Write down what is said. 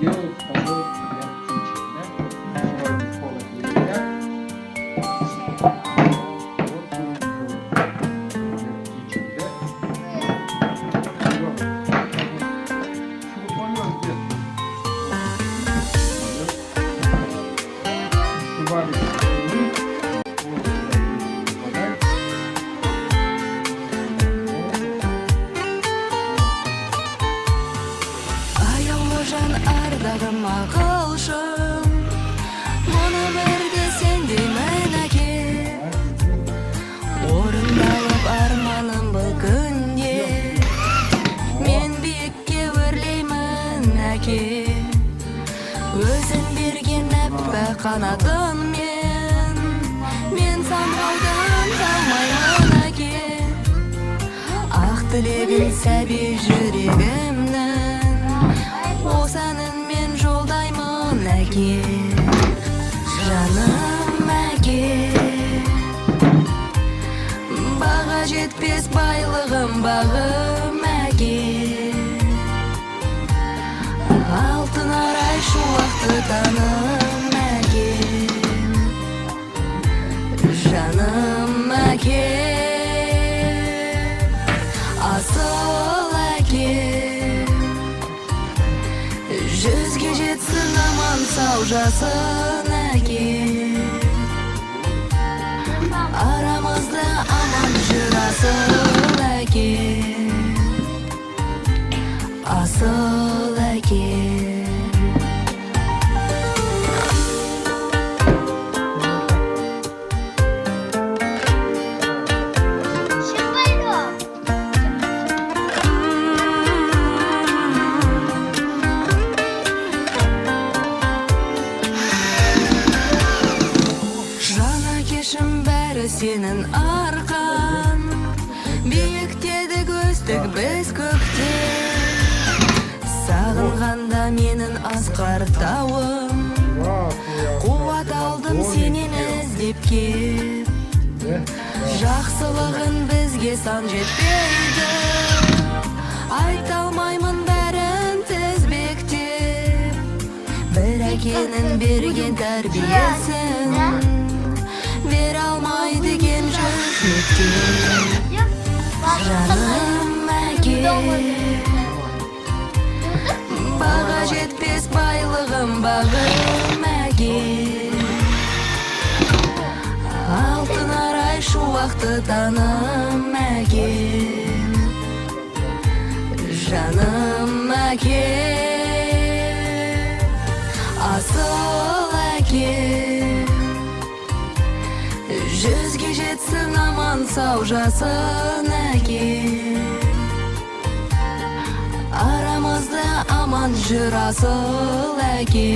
делают с тобой прям чучело, да? Вроде холод нельзя. Вот птичек, да? Жан ардағым ақылшым, мұны бірде сен деймін әке. Орындалып арманым бұл күнде, мен биікке өрлеймін әке. Өзің берген әппақ қанатыңмен, мен самғаудан қалмаймын әке. Ақ тілегін сәби жүрегімнің, осы әніммен жолдаймын әке. Жаным әке, баға жетпес байлығым бағым әке. Алтын арай шуақты таным әке. Жаным әке, асыл әке. Жүзге жетсін аман сау жасын әке. Арамызда аман жүр асыл әке. Асыл әке. Бәрі сенің арқан, биіктедік өстік біз көкте. Сағынғанда менің асқар тауым, қуат алдым сенен іздеп кеп. Жақсылығын бізге сан жетпейді, айта алмаймын бәрін тізбектеп. Бір әкенің берген тәрбиесін бере алмайды екен жүз мектеп. Жаным әке, баға жетпес байлығым бағым әке. Алтын арай шуақты таным әке. Жаным әке, асыл әке. Жүзге жетсін аман сау жасын әке. Арамызда аман жүр асыл әке.